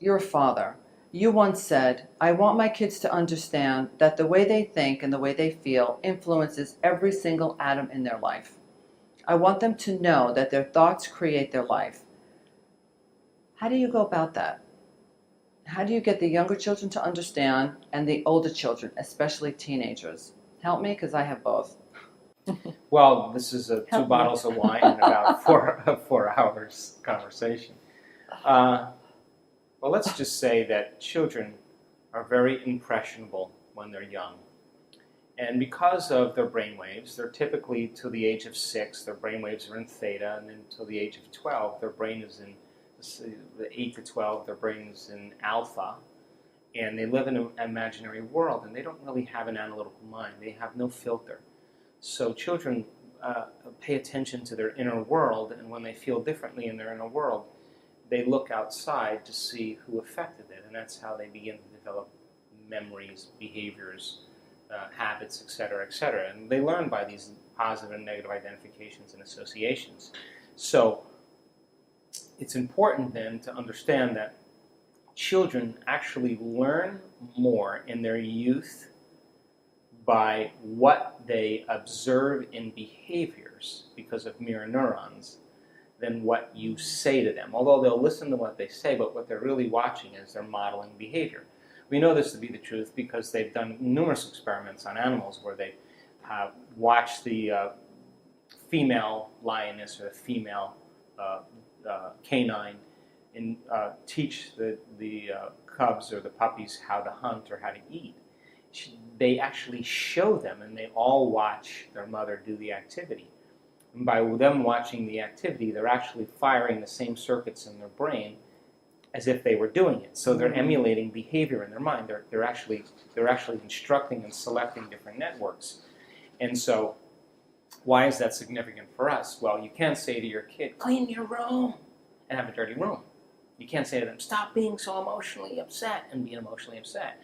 You're a father. You once said, I want my kids to understand that the way they think and the way they feel influences every single atom in their life. I want them to know that their thoughts create their life. How do you go about that? How do you get the younger children to understand and the older children, especially teenagers? Help me, because I have both. Well, this is a two Help me. bottles of wine and about 4 hours conversation. Well, let's just say that children are very impressionable when they're young. And because of their brain waves, they're typically to the age of 6, their brain waves are in theta, and then until the age of 12, their brain is in, the 8 to 12, their brain is in alpha, and they live in an imaginary world, and they don't really have an analytical mind. They have no filter. So children pay attention to their inner world, and when they feel differently in their inner world, they look outside to see who affected it, and that's how they begin to develop memories, behaviors, habits, etc., etc. And they learn by these positive and negative identifications and associations. So it's important then to understand that children actually learn more in their youth by what they observe in behaviors because of mirror neurons than what you say to them. Although they'll listen to what they say, but what they're really watching is they're modeling behavior. We know this to be the truth because they've done numerous experiments on animals where they watch the female lioness or the female canine and teach the cubs or the puppies how to hunt or how to eat. They actually show them, and they all watch their mother do the activity. And by them watching the activity, they're actually firing the same circuits in their brain as if they were doing it. So they're emulating behavior in their mind. They're actually instructing and selecting different networks. And so, why is that significant for us? Well, you can't say to your kid, clean your room, and have a dirty room. You can't say to them, stop being so emotionally upset, and be emotionally upset.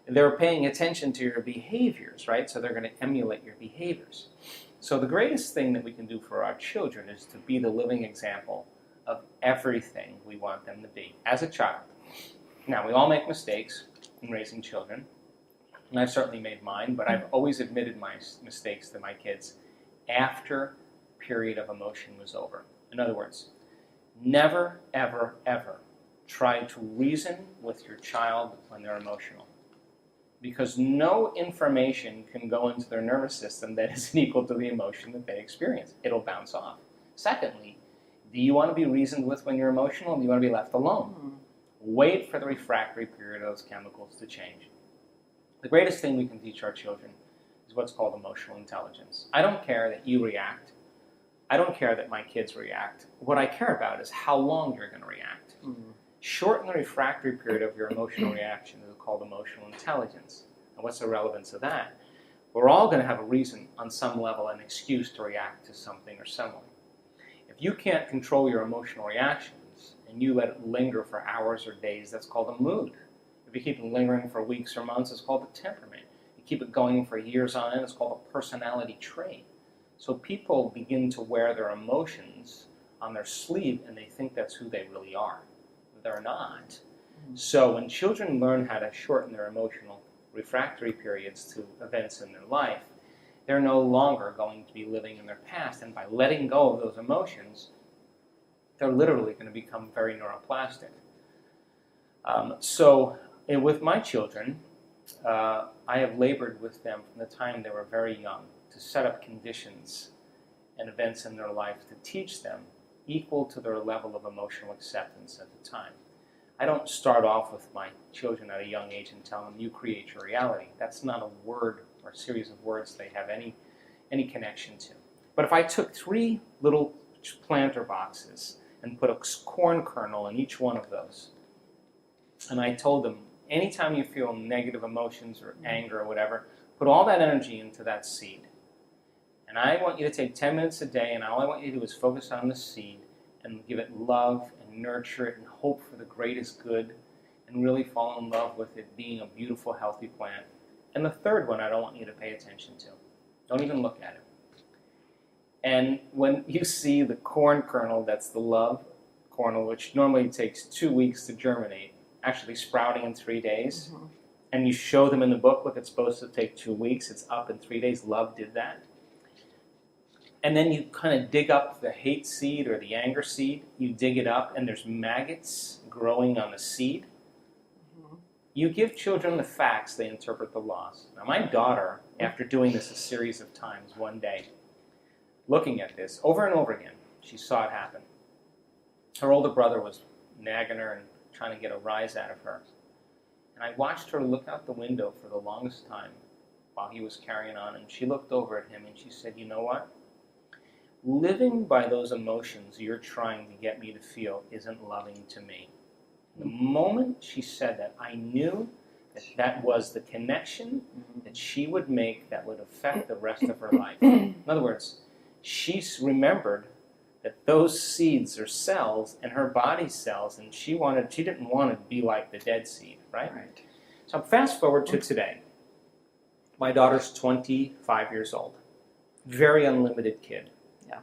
They're paying attention to your behaviors, right? So they're going to emulate your behaviors. So the greatest thing that we can do for our children is to be the living example of everything we want them to be as a child. Now, we all make mistakes in raising children, and I've certainly made mine, but I've always admitted my mistakes to my kids after the period of emotion was over. In other words, never, ever, ever try to reason with your child when they're emotional, because no information can go into their nervous system that isn't equal to the emotion that they experience. It'll bounce off. Secondly, do you want to be reasoned with when you're emotional, or do you want to be left alone? Wait for the refractory period of those chemicals to change. The greatest thing we can teach our children is what's called emotional intelligence. I don't care that you react. I don't care that my kids react. What I care about is how long you're going to react. Shorten the refractory period of your emotional reaction is called emotional intelligence. And what's the relevance of that? We're all going to have a reason on some level, an excuse to react to something or someone. If you can't control your emotional reactions and you let it linger for hours or days, that's called a mood. If you keep it lingering for weeks or months, it's called a temperament. You keep it going for years on end, it's called a personality trait. So people begin to wear their emotions on their sleeve and they think that's who they really are. They're not. So when children learn how to shorten their emotional refractory periods to events in their life, they're no longer going to be living in their past. And by letting go of those emotions, they're literally going to become very neuroplastic. With my children, I have labored with them from the time they were very young to set up conditions and events in their life to teach them equal to their level of emotional acceptance at the time. I don't start off with my children at a young age and tell them, you create your reality. That's not a word or a series of words they have any connection to. But if I took 3 little planter boxes and put a corn kernel in each one of those, and I told them, anytime you feel negative emotions or anger or whatever, put all that energy into that seed. And I want you to take 10 minutes a day, and all I want you to do is focus on the seed and give it love and nurture it and hope for the greatest good and really fall in love with it being a beautiful, healthy plant. And the third one I don't want you to pay attention to. Don't even look at it. And when you see the corn kernel, that's the love kernel, which normally takes 2 weeks to germinate, actually sprouting in 3 days, Mm-hmm. and you show them in the book, look, it's supposed to take 2 weeks, it's up in 3 days, love did that. And then you kind of dig up the hate seed or the anger seed, you dig it up, and there's maggots growing on the seed. Mm-hmm. You give children the facts, they interpret the laws. Now, my daughter, after doing this a series of times one day, looking at this over and over again, she saw it happen. Her older brother was nagging her and trying to get a rise out of her. And I watched her look out the window for the longest time while he was carrying on, and she looked over at him and she said, you know what? Living by those emotions you're trying to get me to feel isn't loving to me. The moment she said that, I knew that that was the connection that she would make that would affect the rest of her life. In other words, she remembered that those seeds are cells and her body cells, and she didn't want to be like the dead seed, right? Right. So fast forward to today. My daughter's 25 years old. Very unlimited kid. Yeah.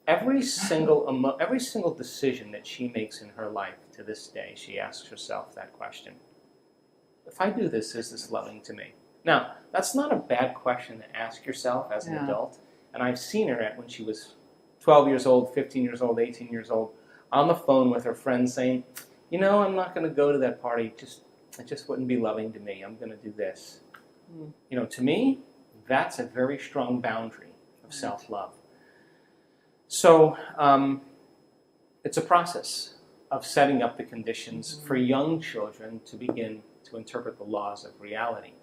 Every single decision that she makes in her life to this day, she asks herself that question. If I do this, is this loving to me? Now, that's not a bad question to ask yourself as an adult. And I've seen her when she was 12 years old, 15 years old, 18 years old, on the phone with her friends saying, you know, I'm not going to go to that party. It just wouldn't be loving to me. I'm going to do this. You know, to me, that's a very strong boundary of self-love. So it's a process of setting up the conditions for young children to begin to interpret the laws of reality.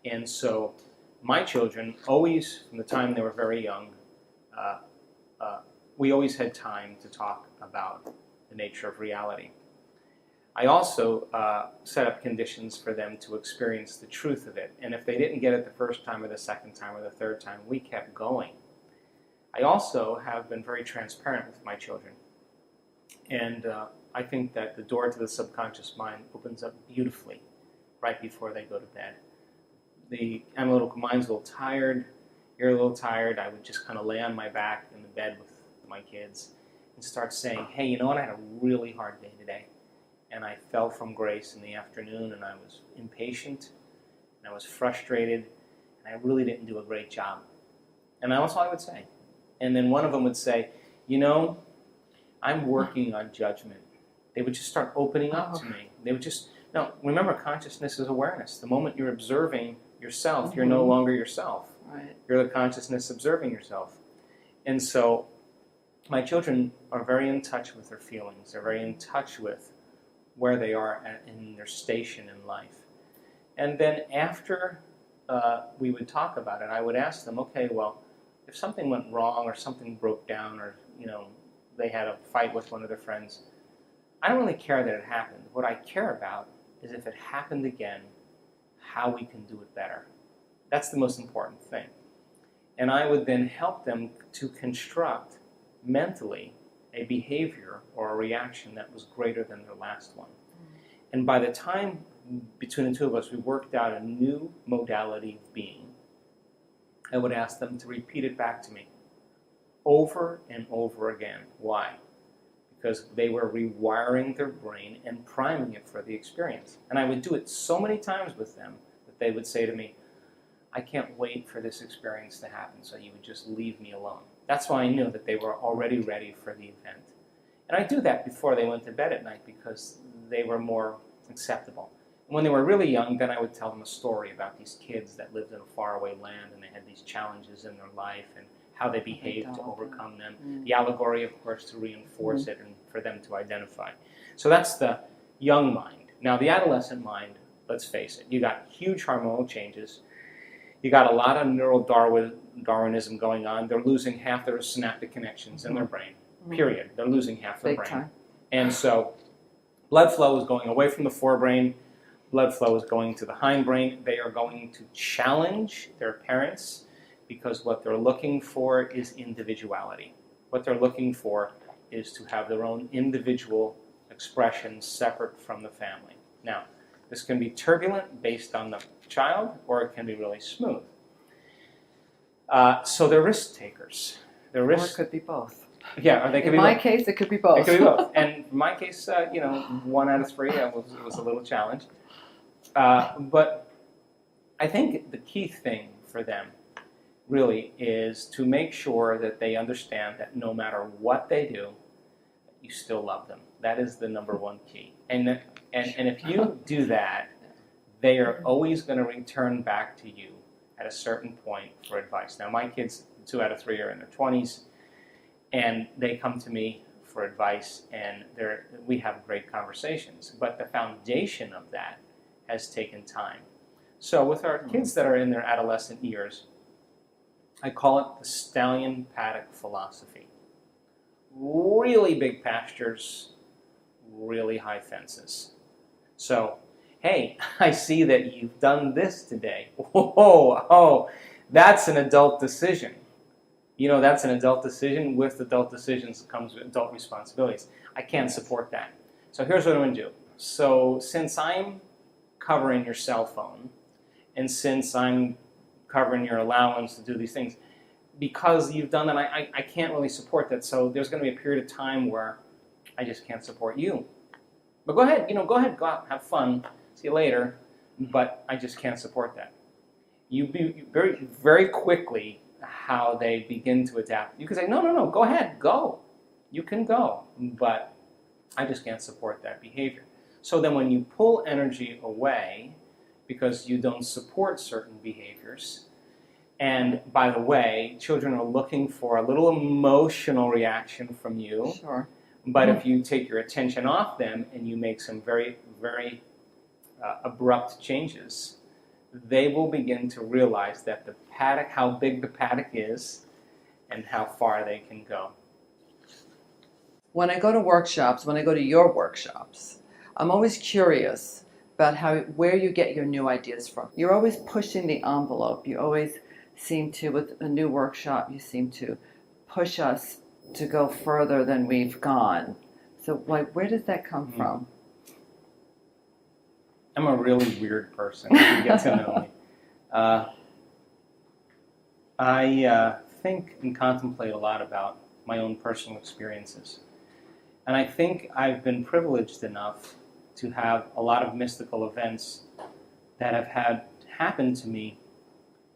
And so my children always, from the time they were very young, we always had time to talk about the nature of reality. I also set up conditions for them to experience the truth of it. And if they didn't get it the first time or the second time or the third time, we kept going. I also have been very transparent with my children. And I think that the door to the subconscious mind opens up beautifully right before they go to bed. The analytical mind's a little tired, you're a little tired. I would just kind of lay on my back in the bed with my kids and start saying, hey, you know what, I had a really hard day today. And I fell from grace in the afternoon, and I was impatient, and I was frustrated, and I really didn't do a great job. And that's all I would say. And then one of them would say, you know, I'm working on judgment. They would just start opening up to me. They would just, now, remember, consciousness is awareness. The moment you're observing yourself, you're no longer yourself. Right. You're the consciousness observing yourself. And so my children are very in touch with their feelings. They're very in touch with where they are in their station in life. And then after we would talk about it, I would ask them, okay, well, if something went wrong or something broke down or, you know, they had a fight with one of their friends, I don't really care that it happened. What I care about is if it happened again, how we can do it better. That's the most important thing. And I would then help them to construct mentally a behavior or a reaction that was greater than their last one. And by the time between the two of us we worked out a new modality of being, I would ask them to repeat it back to me over and over again. Why? Because they were rewiring their brain and priming it for the experience. And I would do it so many times with them that they would say to me, I can't wait for this experience to happen, so you would just leave me alone. That's why I knew that they were already ready for the event. And I do that before they went to bed at night because they were more acceptable. And when they were really young, then I would tell them a story about these kids that lived in a faraway land and they had these challenges in their life and how they behaved to overcome them. The allegory, of course, to reinforce it and for them to identify. So that's the young mind. Now, the adolescent mind, let's face it, you got huge hormonal changes. You got a lot of neural Darwinism going on. They're losing half their synaptic connections in their brain, period. They're losing half their brain. Time. And so blood flow is going away from the forebrain. Blood flow is going to the hindbrain. They are going to challenge their parents because what they're looking for is individuality. What they're looking for is to have their own individual expression separate from the family. Now, this can be turbulent based on the child, or it can be really smooth. So they're risk takers. Or it could be both. Yeah, or they could In be my both. case, it could be It both. could be both. And in my case, 1 out of 3 was a little challenge. But I think the key thing for them really is to make sure that they understand that no matter what they do, you still love them. That is the number one key. And if you do that, they are always going to return back to you at a certain point for advice. Now, my kids, 2 out of 3 are in their 20s, and they come to me for advice, and we have great conversations. But the foundation of that has taken time. So with our kids that are in their adolescent years, I call it the stallion paddock philosophy. Really big pastures, really high fences. So, hey, I see that you've done this today. Whoa, oh, that's an adult decision. That's an adult decision. With adult decisions comes adult responsibilities. I can't support that. So here's what I'm going to do. So since I'm covering your cell phone, and since I'm covering your allowance to do these things, because you've done that, I can't really support that. So there's going to be a period of time where I just can't support you. But go ahead, go out, have fun, see you later, but I just can't support that. You be very, very quickly how they begin to adapt. You can say, no, go ahead, go. You can go, but I just can't support that behavior. So then when you pull energy away because you don't support certain behaviors, and by the way, children are looking for a little emotional reaction from you. Sure. But if you take your attention off them and you make some very, very abrupt changes, they will begin to realize that the paddock, how big the paddock is, and how far they can go. When I go to your workshops, I'm always curious about where you get your new ideas from. You're always pushing the envelope. You always seem to, with a new workshop, you seem to push us to go further than we've gone. So, where does that come from? I'm a really weird person, if you get to know me. I think and contemplate a lot about my own personal experiences. And I think I've been privileged enough to have a lot of mystical events that have had happen to me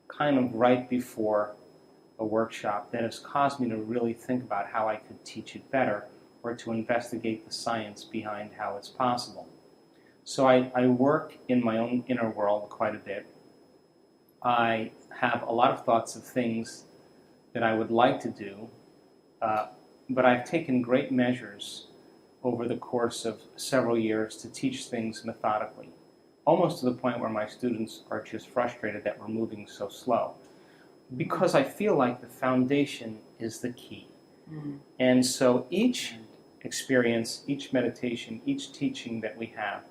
kind of right before a workshop that has caused me to really think about how I could teach it better or to investigate the science behind how it's possible. So I work in my own inner world quite a bit. I have a lot of thoughts of things that I would like to do, but I've taken great measures over the course of several years to teach things methodically, almost to the point where my students are just frustrated that we're moving so slow, because I feel like the foundation is the key. And so each experience, each meditation, each teaching that we have,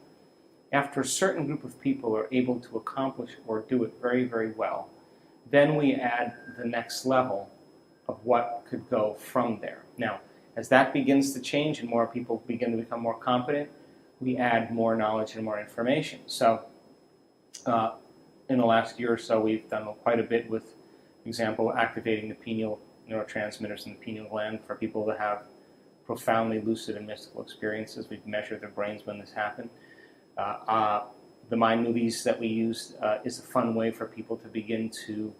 after a certain group of people are able to accomplish or do it very, very well, then we add the next level of what could go from there. Now, as that begins to change and more people begin to become more competent, we add more knowledge and more information. So in the last year or so, we've done quite a bit with, for example, activating the pineal neurotransmitters in the pineal gland for people to have profoundly lucid and mystical experiences. We've measured their brains when this happened. The mind movies that we use is a fun way for people to begin to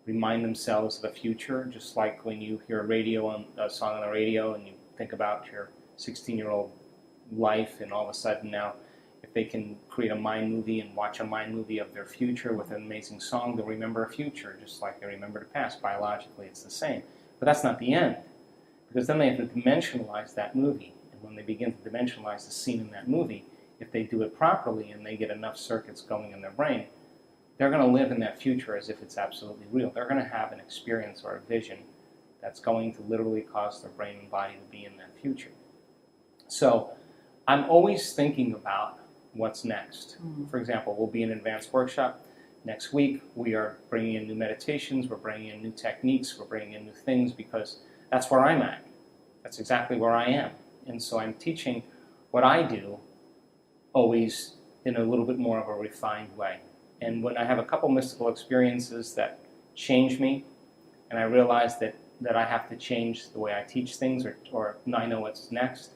remind themselves of the future, just like when you hear a song on the radio and you think about your 16-year-old life, and all of a sudden now, if they can create a mind movie and watch a mind movie of their future with an amazing song, they'll remember a future just like they remember the past. Biologically, it's the same. But that's not the end, because then they have to dimensionalize that movie. And when they begin to dimensionalize the scene in that movie, if they do it properly and they get enough circuits going in their brain, they're going to live in that future as if it's absolutely real. They're going to have an experience or a vision that's going to literally cause their brain and body to be in that future. So I'm always thinking about what's next. For example, we'll be in an advanced workshop next week. We are bringing in new meditations. We're bringing in new techniques. We're bringing in new things, because that's where I'm at. That's exactly where I am. And so I'm teaching what I do, always in a little bit more of a refined way. And when I have a couple mystical experiences that change me, and I realize that that I have to change the way I teach things, or I know what's next.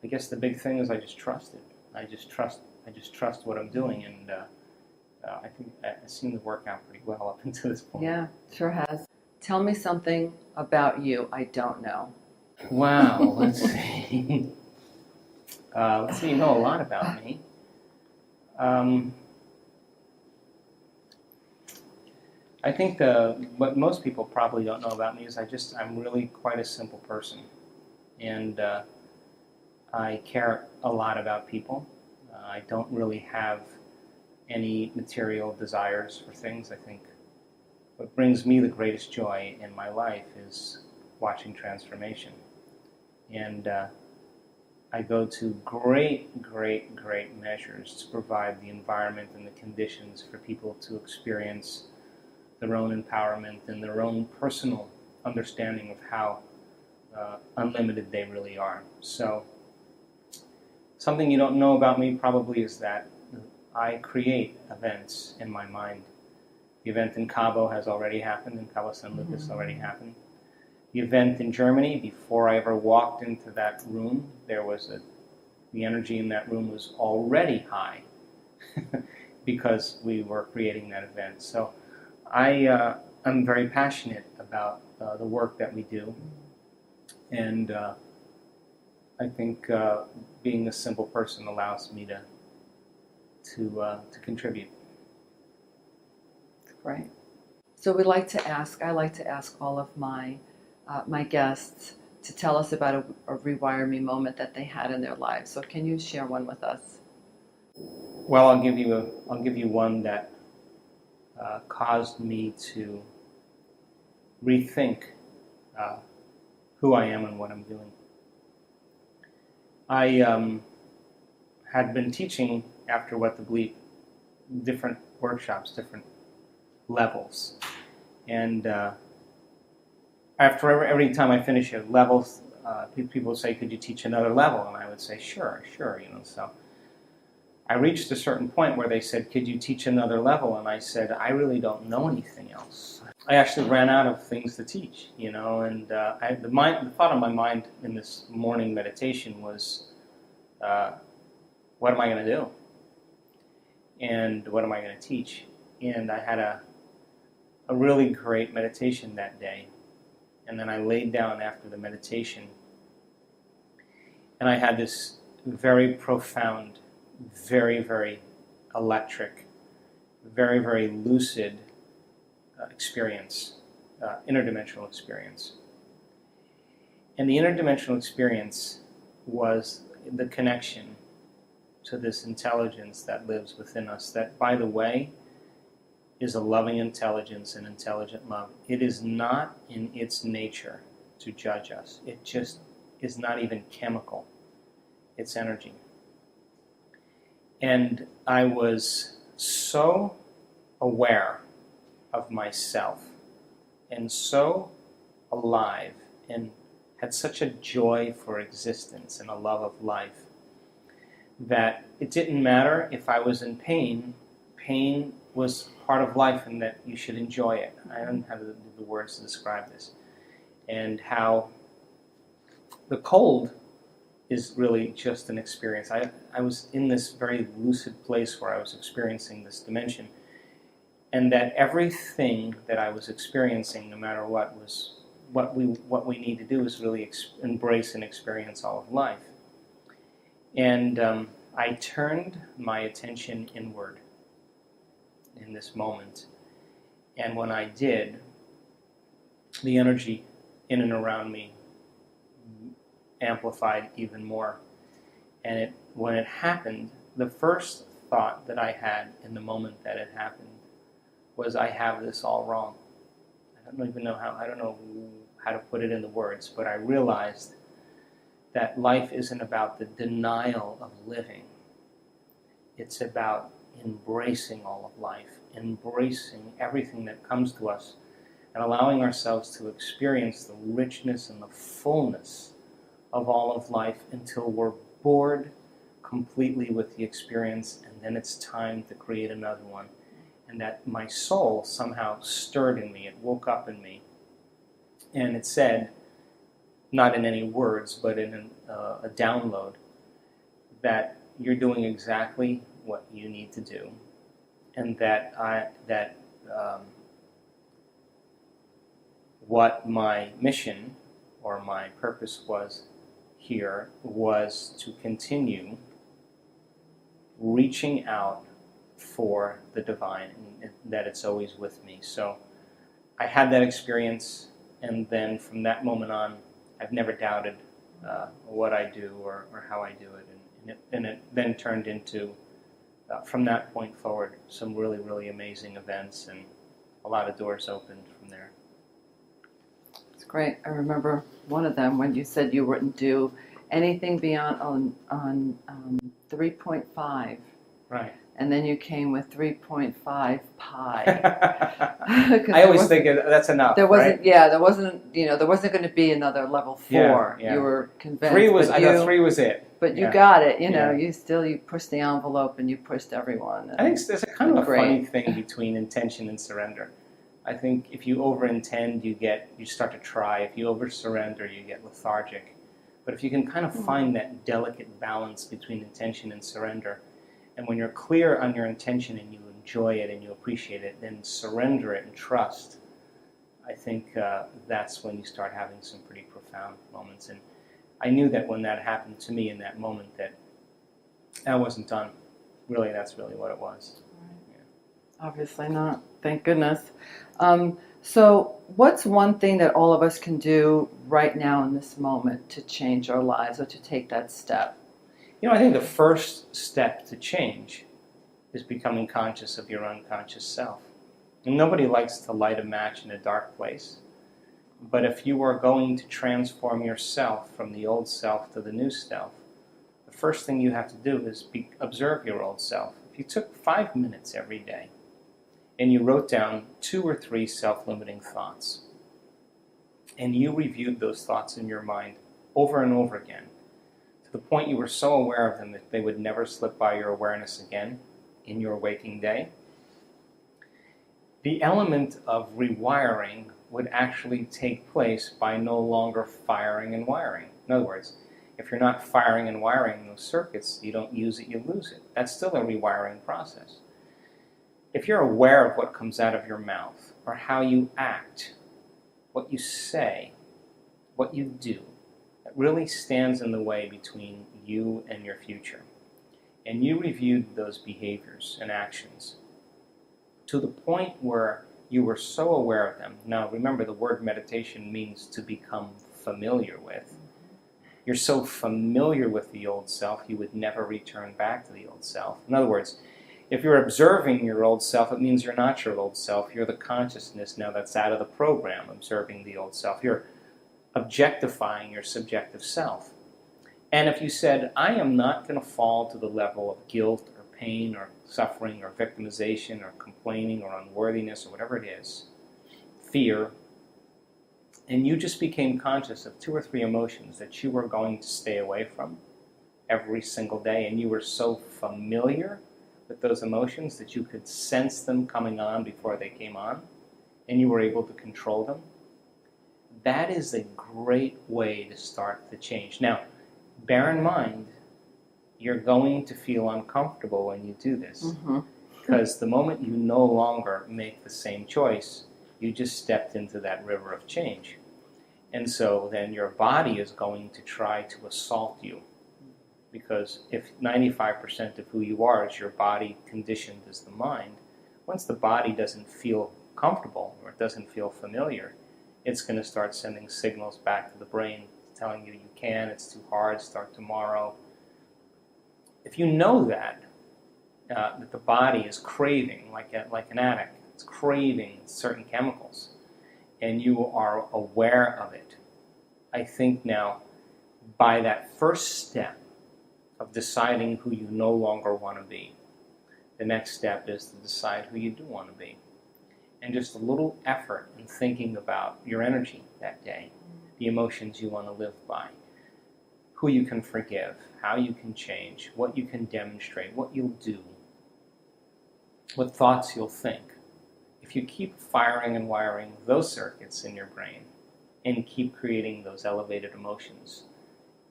I guess the big thing is I just trust it. I just trust what I'm doing, and I think it seemed to work out pretty well up until this point. Yeah, sure has. Tell me something about you I don't know. Wow, let's see. You know a lot about me. I think what most people probably don't know about me is I'm really quite a simple person, and I care a lot about people. I don't really have any material desires for things. I think what brings me the greatest joy in my life is watching transformation. And I go to great measures to provide the environment and the conditions for people to experience their own empowerment and their own personal understanding of how unlimited they really are. So, something you don't know about me probably is that I create events in my mind. The event in Cabo has already happened, in Cabo San Lucas already happened. The event in Germany, before I ever walked into that room, the energy in that room was already high because we were creating that event. So I'm very passionate about the work that we do, and I think being a simple person allows me to contribute. Great. So I like to ask all of my guests to tell us about a Rewire Me moment that they had in their lives. So can you share one with us? Well, I'll give you one that caused me to rethink who I am and what I'm doing. I had been teaching After What the Bleep different workshops, different levels, and after every time I finish a level, people would say, "Could you teach another level?" And I would say, "Sure." So I reached a certain point where they said, "Could you teach another level?" And I said, "I really don't know anything else." I actually ran out of things to teach, and the thought on my mind in this morning meditation was, what am I going to do? And what am I going to teach? And I had a really great meditation that day. And then I laid down after the meditation, and I had this very profound, very electric, very lucid experience, interdimensional experience. And the interdimensional experience was the connection to this intelligence that lives within us, that, by the way, is a loving intelligence and intelligent love. It is not in its nature to judge us. It just is not even chemical. It's energy. And I was so aware of myself and so alive and had such a joy for existence and a love of life that it didn't matter if I was in pain. Pain was part of life, and that you should enjoy it. I don't have the words to describe this. And how the cold is really just an experience. I was in this very lucid place where I was experiencing this dimension, and that everything that I was experiencing, no matter what, was what we need to do is really embrace and experience all of life. And I turned my attention inward in this moment, and when I did, the energy in and around me amplified even more. And when it happened, the first thought that I had in the moment that it happened was, I have this all wrong. I don't know how to put it into words, but I realized that life isn't about the denial of living. It's about embracing all of life, embracing everything that comes to us, and allowing ourselves to experience the richness and the fullness of all of life until we're bored completely with the experience, and then it's time to create another one. And that my soul somehow stirred in me, it woke up in me, And it said, not in any words, but in a download, that you're doing exactly what you need to do, and that what my mission or my purpose was here was to continue reaching out for the divine, and that it's always with me. So I had that experience, and then from that moment on, I've never doubted what I do or how I do it, and it then turned into, from that point forward, some really, really amazing events, and a lot of doors opened from there. It's great. I remember one of them when you said you wouldn't do anything beyond on 3.5. Right. And then you came with 3.5 pi. I always think that's enough. There wasn't, right? yeah, there wasn't going to be another level 4. Yeah. You were convinced. I thought 3 was it. But you got it. You pushed the envelope and you pushed everyone. I think there's a kind of a funny thing between intention and surrender. I think if you over-intend, you start to try. If you over-surrender, you get lethargic. But if you can kind of find that delicate balance between intention and surrender, and when you're clear on your intention and you enjoy it and you appreciate it, then surrender it and trust, I think that's when you start having some pretty profound moments. And I knew that when that happened to me in that moment, that I wasn't done. Really, that's really what it was. Right. Yeah. Obviously not. Thank goodness. So what's one thing that all of us can do right now in this moment to change our lives or to take that step? I think the first step to change is becoming conscious of your unconscious self. And nobody likes to light a match in a dark place. But if you are going to transform yourself from the old self to the new self, the first thing you have to do is observe your old self. If you took 5 minutes every day and you wrote down 2 or 3 self-limiting thoughts, and you reviewed those thoughts in your mind over and over again, to the point you were so aware of them that they would never slip by your awareness again in your waking day, the element of rewiring would actually take place by no longer firing and wiring. In other words, if you're not firing and wiring those circuits, you don't use it, you lose it. That's still a rewiring process. If you're aware of what comes out of your mouth, or how you act, what you say, what you do, it really stands in the way between you and your future. And you reviewed those behaviors and actions to the point where you were so aware of them. Now, remember, the word meditation means to become familiar with. You're so familiar with the old self, you would never return back to the old self. In other words, if you're observing your old self, it means you're not your old self. You're the consciousness now that's out of the program, observing the old self. You're objectifying your subjective self. And if you said, I am not going to fall to the level of guilt or pain or suffering or victimization or complaining or unworthiness or whatever it is, fear, and you just became conscious of 2 or 3 emotions that you were going to stay away from every single day, and you were so familiar with those emotions that you could sense them coming on before they came on, and you were able to control them, that is a great way to start the change. Now, bear in mind, you're going to feel uncomfortable when you do this, because the moment you no longer make the same choice, you just stepped into that river of change. And so then your body is going to try to assault you, because if 95% of who you are is your body conditioned as the mind, once the body doesn't feel comfortable or it doesn't feel familiar, it's going to start sending signals back to the brain telling you can, it's too hard, start tomorrow. If you know that the body is craving, like an addict, it's craving certain chemicals, and you are aware of it, I think now, by that first step of deciding who you no longer want to be, the next step is to decide who you do want to be. And just a little effort in thinking about your energy that day, the emotions you want to live by, who you can forgive, how you can change, what you can demonstrate, what you'll do, what thoughts you'll think. If you keep firing and wiring those circuits in your brain, and keep creating those elevated emotions,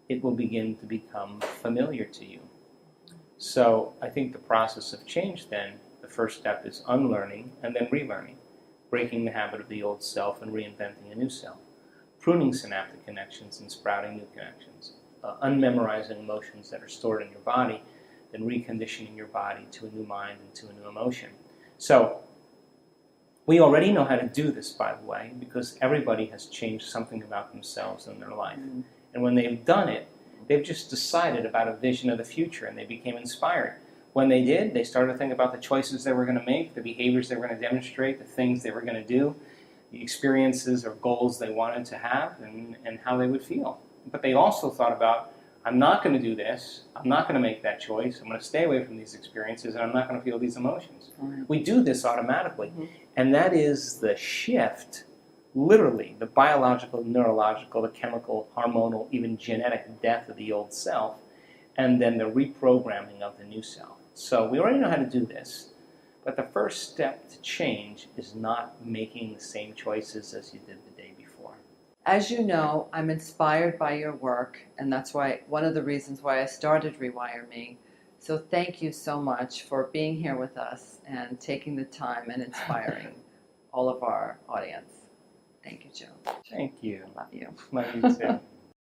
it will begin to become familiar to you. So I think the process of change then, the first step is unlearning and then relearning, breaking the habit of the old self and reinventing a new self, pruning synaptic connections and sprouting new connections, unmemorizing emotions that are stored in your body, then reconditioning your body to a new mind and to a new emotion. So we already know how to do this, by the way, because everybody has changed something about themselves in their life. Mm-hmm. And when they've done it, they've just decided about a vision of the future and they became inspired. When they did, they started to think about the choices they were going to make, the behaviors they were going to demonstrate, the things they were going to do, the experiences or goals they wanted to have, and how they would feel. But they also thought about, I'm not going to do this, I'm not going to make that choice, I'm going to stay away from these experiences, and I'm not going to feel these emotions. Right. We do this automatically. Mm-hmm. And that is the shift, literally, the biological, neurological, the chemical, hormonal, even genetic death of the old self, and then the reprogramming of the new self. So we already know how to do this, but the first step to change is not making the same choices as you did the day before. As you know, I'm inspired by your work, and that's why one of the reasons why I started Rewire Me. So thank you so much for being here with us and taking the time and inspiring all of our audience. Thank you, Joe. Thank you. I love you. Love you too.